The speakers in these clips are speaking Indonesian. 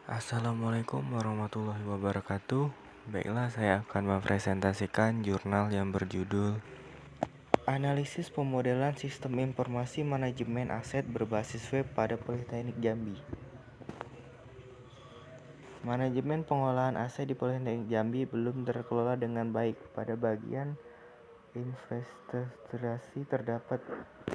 Assalamualaikum warahmatullahi wabarakatuh. Baiklah, saya akan mempresentasikan jurnal yang berjudul Analisis Pemodelan Sistem Informasi Manajemen Aset Berbasis Web pada Politeknik Jambi. Manajemen pengolahan aset di Politeknik Jambi belum terkelola dengan baik. Pada bagian investasi terdapat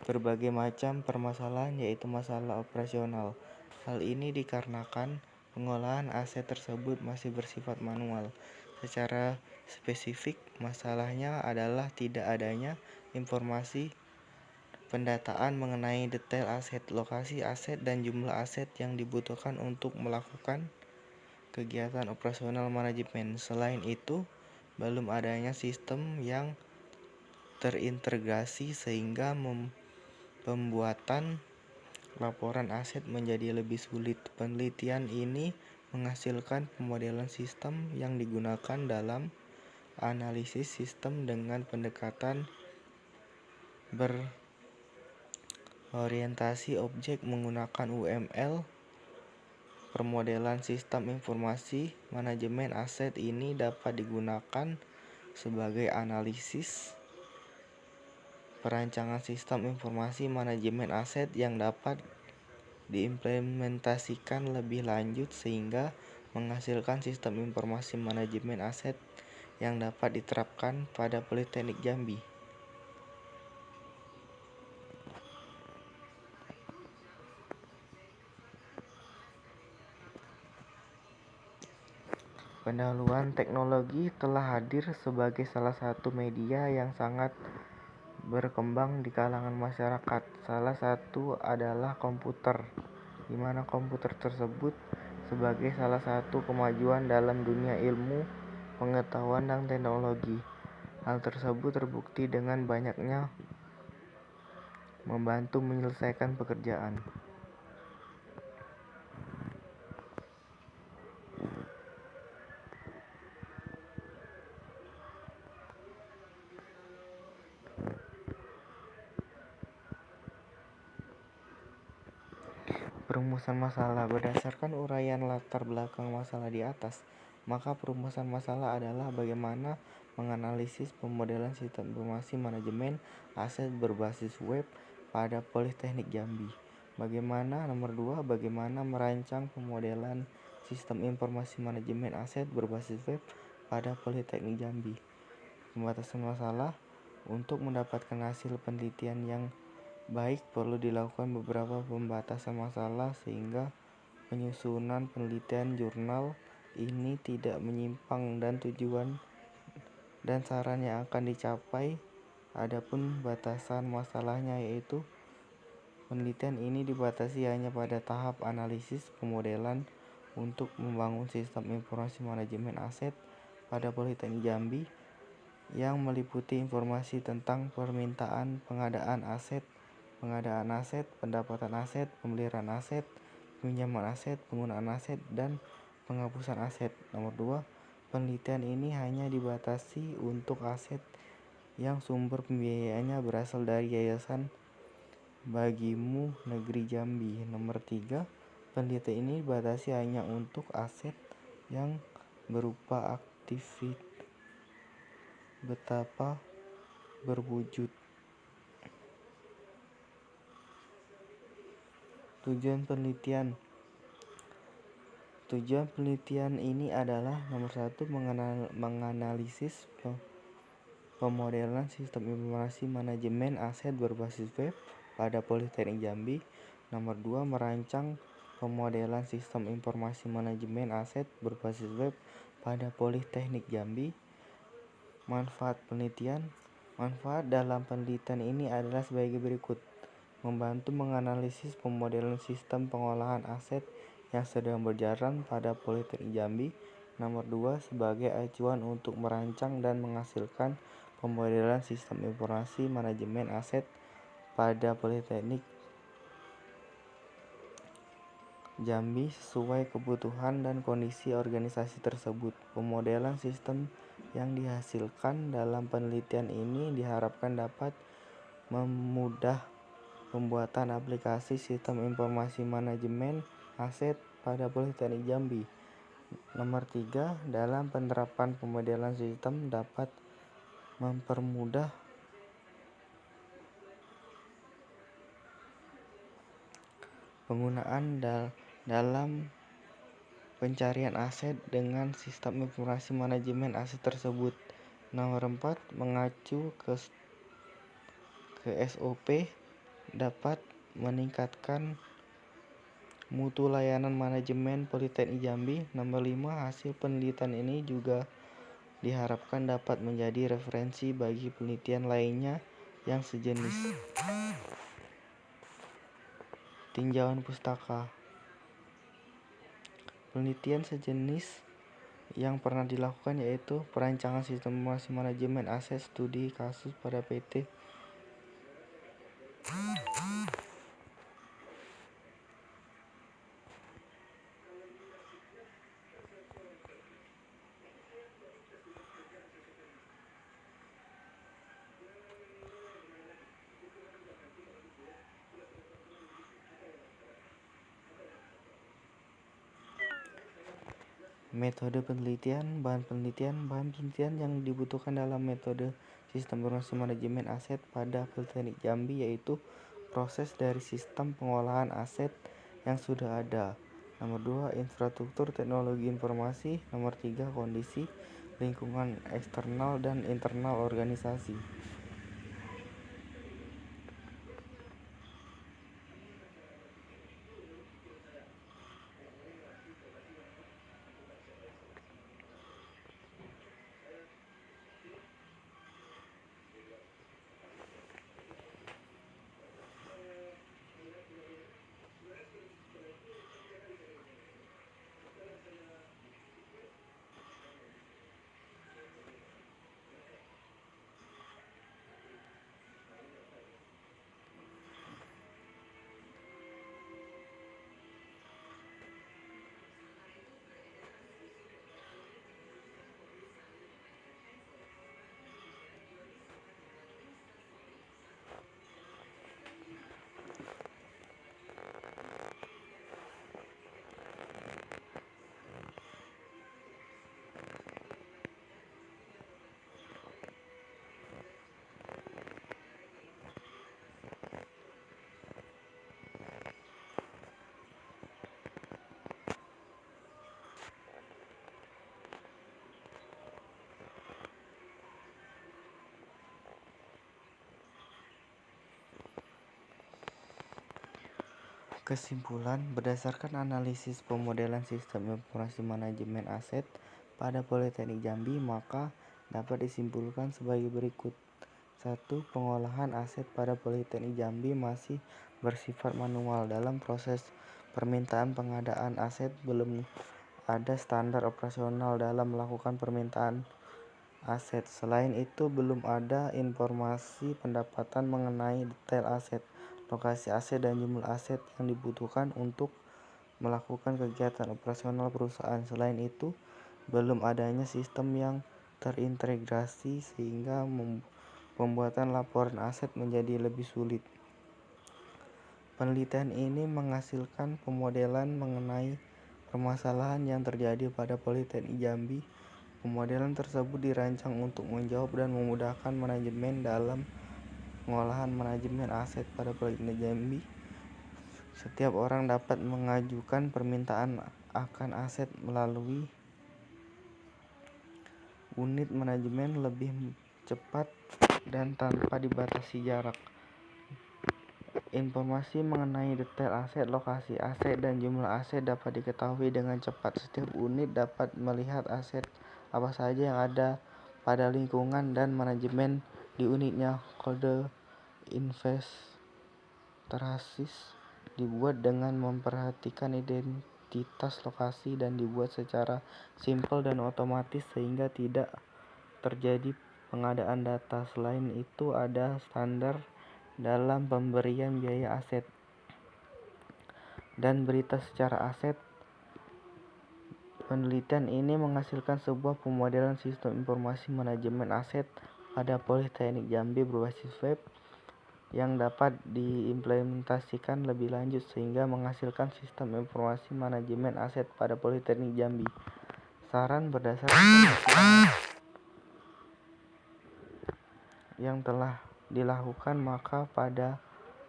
berbagai macam permasalahan, yaitu masalah operasional. Hal ini dikarenakan pengolahan aset tersebut masih bersifat manual. Secara spesifik, masalahnya adalah tidak adanya informasi pendataan mengenai detail aset, lokasi aset, dan jumlah aset yang dibutuhkan untuk melakukan kegiatan operasional manajemen. Selain itu, belum adanya sistem yang terintegrasi sehingga pembuatan laporan aset menjadi lebih sulit. Penelitian ini menghasilkan pemodelan sistem yang digunakan dalam analisis sistem dengan pendekatan berorientasi objek menggunakan UML. Permodelan sistem informasi manajemen aset ini dapat digunakan sebagai analisis perancangan sistem informasi manajemen aset yang dapat diimplementasikan lebih lanjut sehingga menghasilkan sistem informasi manajemen aset yang dapat diterapkan pada Politeknik Jambi. Pendahuluan teknologi telah hadir sebagai salah satu media yang sangat berkembang di kalangan masyarakat. Salah satu adalah komputer, di mana komputer tersebut sebagai salah satu kemajuan dalam dunia ilmu, pengetahuan, dan teknologi. Hal tersebut terbukti dengan banyaknya membantu menyelesaikan pekerjaan. Perumusan masalah. Berdasarkan uraian latar belakang masalah di atas, maka perumusan masalah adalah bagaimana menganalisis pemodelan sistem informasi manajemen aset berbasis web pada Politeknik Jambi. Nomor 2, bagaimana merancang pemodelan sistem informasi manajemen aset berbasis web pada Politeknik Jambi. Pembatasan masalah. Untuk mendapatkan hasil penelitian yang baik, perlu dilakukan beberapa pembatasan masalah sehingga penyusunan penelitian jurnal ini tidak menyimpang dan tujuan dan saran yang akan dicapai. Adapun batasan masalahnya yaitu penelitian ini dibatasi hanya pada tahap analisis pemodelan untuk membangun sistem informasi manajemen aset pada Politeknik Jambi yang meliputi informasi tentang permintaan, pengadaan aset, pendapatan aset, pemeliharaan aset, pinjaman aset, penggunaan aset, dan penghapusan aset. Nomor 2, penelitian ini hanya dibatasi untuk aset yang sumber pembiayaannya berasal dari Yayasan Bagimu Negeri Jambi. Nomor 3, penelitian ini dibatasi hanya untuk aset yang berupa aktivitas betapa berwujud. Tujuan penelitian ini adalah nomor 1, menganalisis pemodelan sistem informasi manajemen aset berbasis web pada Politeknik Jambi. Nomor 2, merancang pemodelan sistem informasi manajemen aset berbasis web pada Politeknik Jambi. Manfaat penelitian. Manfaat dalam penelitian ini adalah sebagai berikut: membantu menganalisis pemodelan sistem pengolahan aset yang sedang berjalan pada Politeknik Jambi. Nomor 2, sebagai acuan untuk merancang dan menghasilkan pemodelan sistem informasi manajemen aset pada Politeknik Jambi sesuai kebutuhan dan kondisi organisasi tersebut. Pemodelan sistem yang dihasilkan dalam penelitian ini diharapkan dapat memudah pembuatan aplikasi sistem informasi manajemen aset pada Politeknik Jambi. Nomor 3, dalam penerapan pemodelan sistem dapat mempermudah penggunaan dalam pencarian aset dengan sistem informasi manajemen aset tersebut. Nomor 4, mengacu ke SOP dapat meningkatkan mutu layanan manajemen Politeknik Jambi. Nomor 5, hasil penelitian ini juga diharapkan dapat menjadi referensi bagi penelitian lainnya yang sejenis. Tinjauan pustaka. Penelitian sejenis yang pernah dilakukan yaitu perancangan sistem informasi manajemen aset studi kasus pada PT Metode penelitian. Bahan penelitian yang dibutuhkan dalam metode sistem informasi manajemen aset pada Politeknik Jambi yaitu proses dari sistem pengolahan aset yang sudah ada. Nomor 2, infrastruktur teknologi informasi. Nomor 3, kondisi lingkungan eksternal dan internal organisasi. Kesimpulan, berdasarkan analisis pemodelan sistem informasi manajemen aset pada Politeknik Jambi, maka dapat disimpulkan sebagai berikut. 1. Pengolahan aset pada Politeknik Jambi masih bersifat manual. Dalam proses permintaan pengadaan aset belum ada standar operasional dalam melakukan permintaan aset. Selain itu, belum ada informasi pendapatan mengenai detail aset, lokasi aset, dan jumlah aset yang dibutuhkan untuk melakukan kegiatan operasional perusahaan. Selain itu, belum adanya sistem yang terintegrasi sehingga pembuatan laporan aset menjadi lebih sulit. Penelitian ini menghasilkan pemodelan mengenai permasalahan yang terjadi pada Politeknik Jambi. Pemodelan tersebut dirancang untuk menjawab dan memudahkan manajemen dalam pengolahan manajemen aset pada Politeknik Jambi. Setiap orang dapat mengajukan permintaan akan aset melalui unit manajemen lebih cepat dan tanpa dibatasi jarak. Informasi mengenai detail aset, lokasi aset, dan jumlah aset dapat diketahui dengan cepat. Setiap unit dapat melihat aset apa saja yang ada pada lingkungan dan manajemen di unitnya. Kode inventaris dibuat dengan memperhatikan identitas lokasi dan dibuat secara simpel dan otomatis sehingga tidak terjadi pengadaan data. Selain itu, ada standar dalam pemberian biaya aset dan berita secara aset. Penelitian ini menghasilkan sebuah pemodelan sistem informasi manajemen aset pada Politeknik Jambi berbasis web. yang dapat diimplementasikan lebih lanjut sehingga menghasilkan sistem informasi manajemen aset pada Politeknik Jambi. Saran berdasarkan penelitian yang telah dilakukan, maka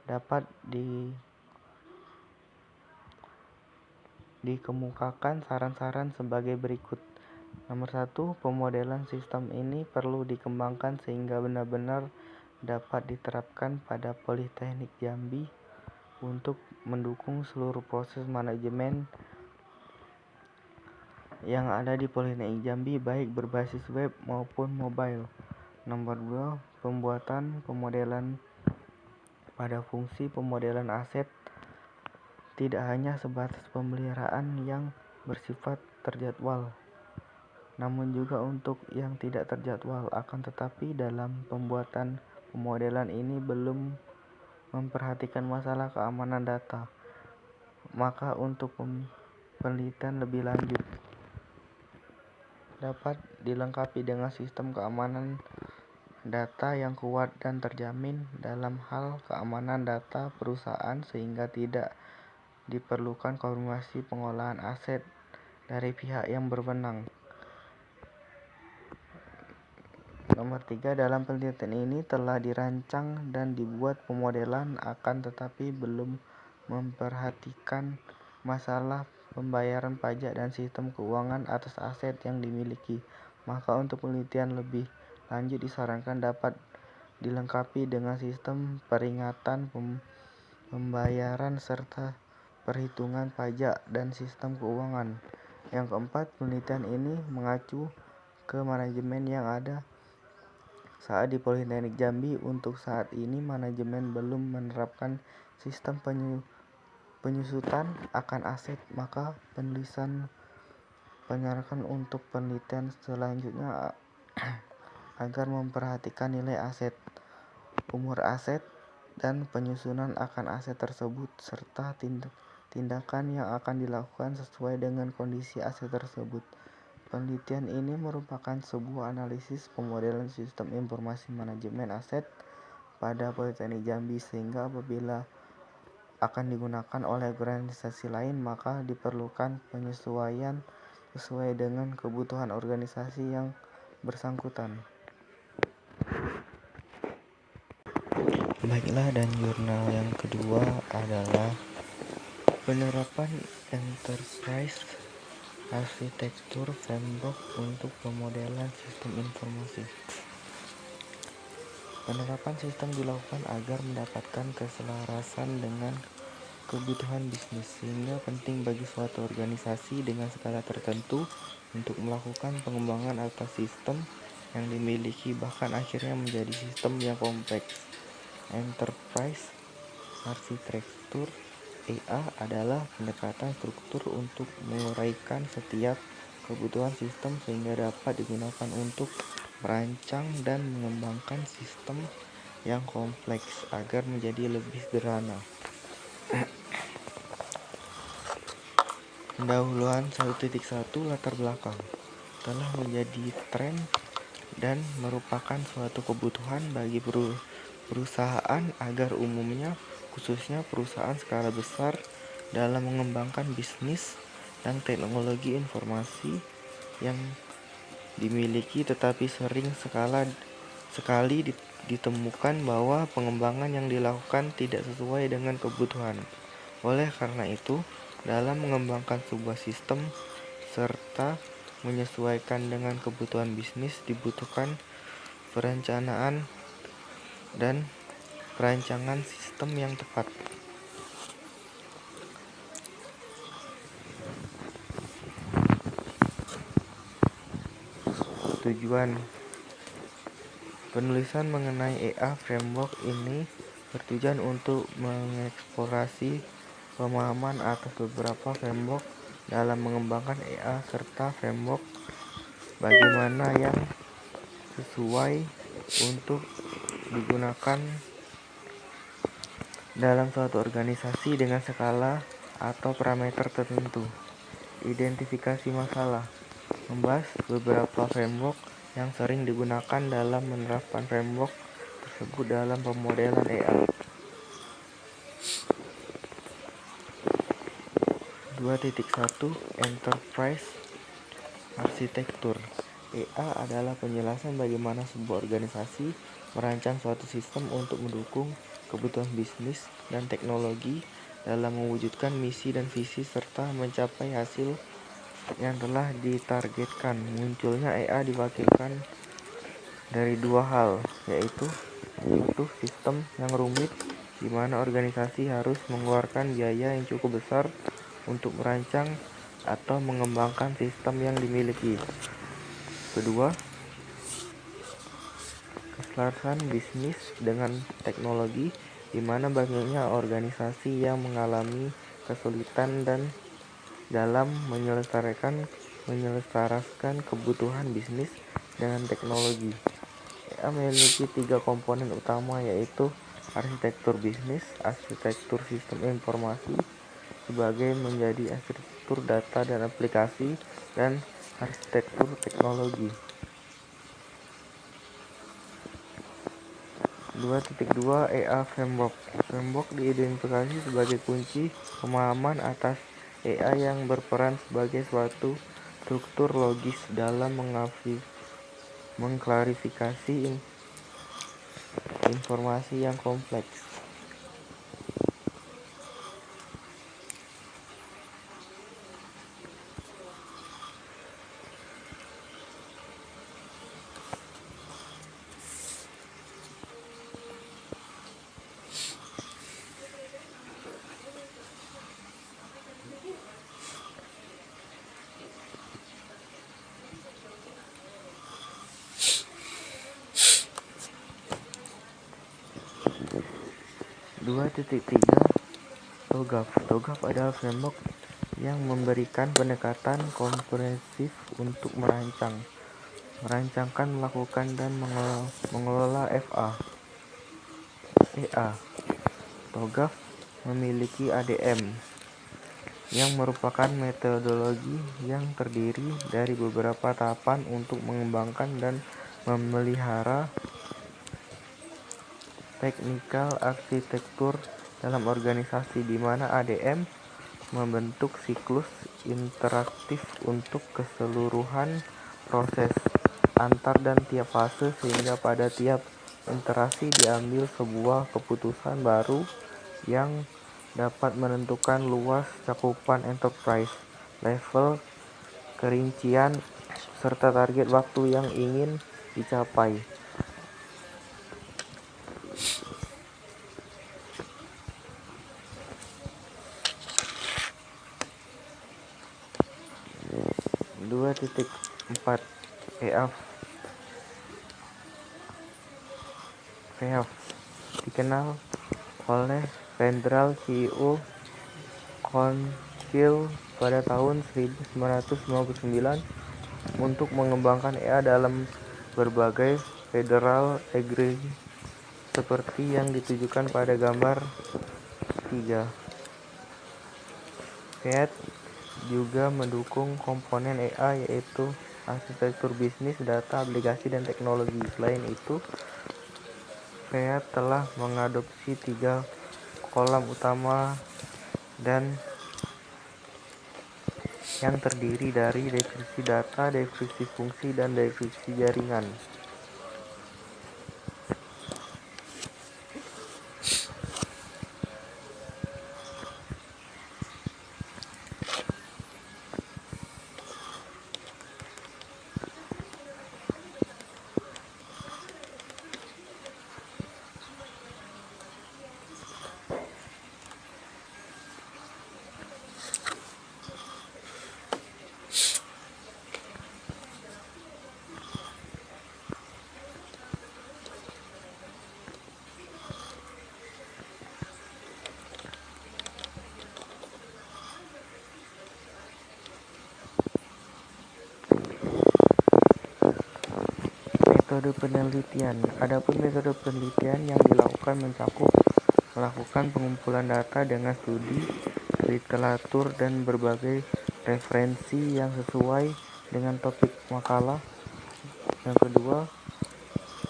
dapat dikemukakan saran-saran sebagai berikut. Nomor 1, pemodelan sistem ini perlu dikembangkan sehingga benar-benar dapat diterapkan pada Politeknik Jambi untuk mendukung seluruh proses manajemen yang ada di Politeknik Jambi, baik berbasis web maupun mobile. Nomor 2, pembuatan pemodelan pada fungsi pemodelan aset tidak hanya sebatas pemeliharaan yang bersifat terjadwal, namun juga untuk yang tidak terjadwal. Akan tetapi dalam pembuatan pemodelan ini belum memperhatikan masalah keamanan data. Maka untuk penelitian lebih lanjut dapat dilengkapi dengan sistem keamanan data yang kuat dan terjamin dalam hal keamanan data perusahaan sehingga tidak diperlukan konfirmasi pengolahan aset dari pihak yang berwenang. Nomor 3, dalam penelitian ini telah dirancang dan dibuat pemodelan akan tetapi belum memperhatikan masalah pembayaran pajak dan sistem keuangan atas aset yang dimiliki. Maka untuk penelitian lebih lanjut disarankan dapat dilengkapi dengan sistem peringatan pembayaran serta perhitungan pajak dan sistem keuangan. Yang keempat, penelitian ini mengacu ke manajemen yang ada saat di Politeknik Jambi. Untuk saat ini manajemen belum menerapkan sistem penyusutan akan aset, maka penulisan penyarankan untuk penelitian selanjutnya agar memperhatikan nilai aset, umur aset, dan penyusunan akan aset tersebut serta tindakan yang akan dilakukan sesuai dengan kondisi aset tersebut. Penelitian ini merupakan sebuah analisis pemodelan sistem informasi manajemen aset pada Politeknik Jambi sehingga apabila akan digunakan oleh organisasi lain maka diperlukan penyesuaian sesuai dengan kebutuhan organisasi yang bersangkutan. Baiklah, dan jurnal yang kedua adalah penerapan Enterprise Arsitektur Framework untuk pemodelan sistem informasi. Penerapan sistem dilakukan agar mendapatkan keselarasan dengan kebutuhan bisnis, sehingga penting bagi suatu organisasi dengan skala tertentu untuk melakukan pengembangan atas sistem yang dimiliki, bahkan akhirnya menjadi sistem yang kompleks. Enterprise Arsitektur EA adalah pendekatan struktur untuk menguraikan setiap kebutuhan sistem sehingga dapat digunakan untuk merancang dan mengembangkan sistem yang kompleks agar menjadi lebih sederhana. Pendahuluan 1.1 latar belakang telah menjadi tren dan merupakan suatu kebutuhan bagi perusahaan agar umumnya, khususnya perusahaan skala besar, dalam mengembangkan bisnis dan teknologi informasi yang dimiliki, tetapi sering sekali ditemukan bahwa pengembangan yang dilakukan tidak sesuai dengan kebutuhan. Oleh karena itu, dalam mengembangkan sebuah sistem serta menyesuaikan dengan kebutuhan bisnis dibutuhkan perencanaan dan perancangan sistem yang tepat. Tujuan penulisan mengenai EA Framework ini bertujuan untuk mengeksplorasi pemahaman atas beberapa framework dalam mengembangkan EA serta framework bagaimana yang sesuai untuk digunakan dalam suatu organisasi dengan skala atau parameter tertentu. Identifikasi masalah, membahas beberapa framework yang sering digunakan dalam menerapkan framework tersebut dalam pemodelan EA. 2.1 Enterprise Architecture. EA adalah penjelasan bagaimana sebuah organisasi merancang suatu sistem untuk mendukung kebutuhan bisnis dan teknologi dalam mewujudkan misi dan visi serta mencapai hasil yang telah ditargetkan. Munculnya EA diwakilkan dari dua hal, yaitu satu, sistem yang rumit di mana organisasi harus mengeluarkan biaya yang cukup besar untuk merancang atau mengembangkan sistem yang dimiliki. Kedua, keselarasan bisnis dengan teknologi di mana banyaknya organisasi yang mengalami kesulitan dan dalam menyelaraskan kebutuhan bisnis dengan teknologi. EA memiliki 3 komponen utama, yaitu arsitektur bisnis, arsitektur sistem informasi sebagai menjadi arsitektur data dan aplikasi, dan arsitektur teknologi. 2.2 EA Framework. Framework diidentifikasi sebagai kunci pemahaman atas EA yang berperan sebagai suatu struktur logis dalam mengklarifikasi informasi yang kompleks. Dua titik tiga TOGAF. TOGAF adalah framework yang memberikan pendekatan komprehensif untuk merancangkan, melakukan, dan mengelola EA. TOGAF memiliki ADM, yang merupakan metodologi yang terdiri dari beberapa tahapan untuk mengembangkan dan memelihara teknikal arsitektur dalam organisasi, di mana ADM membentuk siklus interaktif untuk keseluruhan proses antar dan tiap fase, sehingga pada tiap interaksi diambil sebuah keputusan baru yang dapat menentukan luas cakupan enterprise, level kerincian, serta target waktu yang ingin dicapai. Dua titik empat EA dikenal oleh Federal CEO Council pada tahun 1959 untuk mengembangkan EA dalam berbagai federal agreement seperti yang ditujukan pada gambar 3. FEAD juga mendukung komponen EA, yaitu arsitektur bisnis, data, aplikasi, dan teknologi. Selain itu, FEAD telah mengadopsi 3 kolam utama dan yang terdiri dari deskripsi data, deskripsi fungsi, dan deskripsi jaringan. Metode penelitian. Adapun metode penelitian yang dilakukan mencakup melakukan pengumpulan data dengan studi literatur dan berbagai referensi yang sesuai dengan topik makalah. Yang kedua,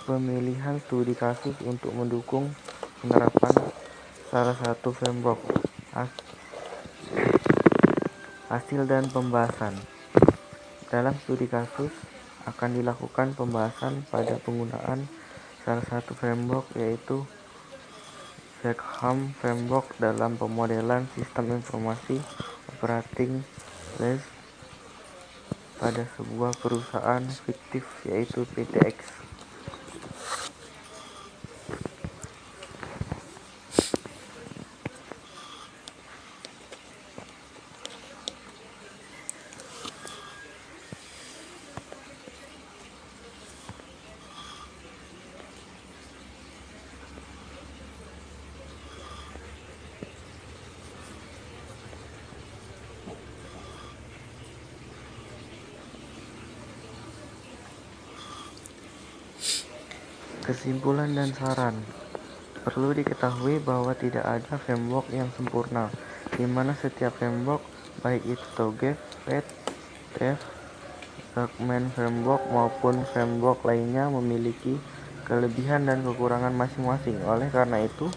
pemilihan studi kasus untuk mendukung penerapan salah satu framework. Hasil dan pembahasan. Dalam studi kasus, akan dilakukan pembahasan pada penggunaan salah satu framework, yaitu Zeckham Framework dalam pemodelan sistem informasi operating list pada sebuah perusahaan fiktif, yaitu PT X. Kesimpulan dan saran. Perlu diketahui bahwa tidak ada framework yang sempurna, di mana setiap framework, baik itu TOGAF, PET, TF, Zeckham Framework maupun framework lainnya, memiliki kelebihan dan kekurangan masing-masing. Oleh karena itu,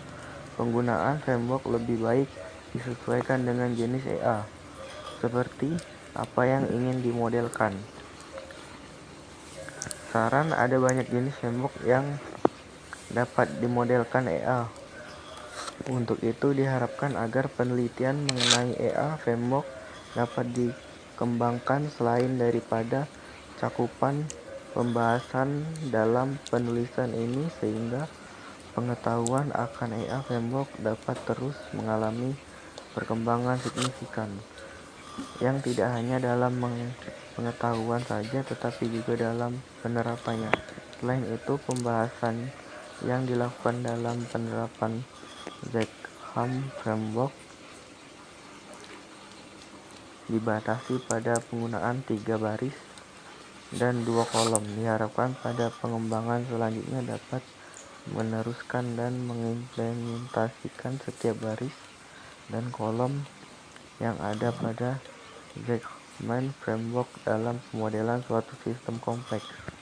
penggunaan framework lebih baik disesuaikan dengan jenis EA, seperti apa yang ingin dimodelkan. Saran: ada banyak jenis framework yang dapat dimodelkan EA. Untuk itu diharapkan agar penelitian mengenai EA framework dapat dikembangkan selain daripada cakupan pembahasan dalam penulisan ini, sehingga pengetahuan akan EA framework dapat terus mengalami perkembangan signifikan, yang tidak hanya dalam pengetahuan saja tetapi juga dalam penerapannya. Selain itu, pembahasan yang dilakukan dalam penerapan Zeckham Framework dibatasi pada penggunaan 3 baris dan 2 kolom. Diharapkan pada pengembangan selanjutnya dapat meneruskan dan mengimplementasikan setiap baris dan kolom yang ada pada Zeckham Framework dalam pemodelan suatu sistem kompleks.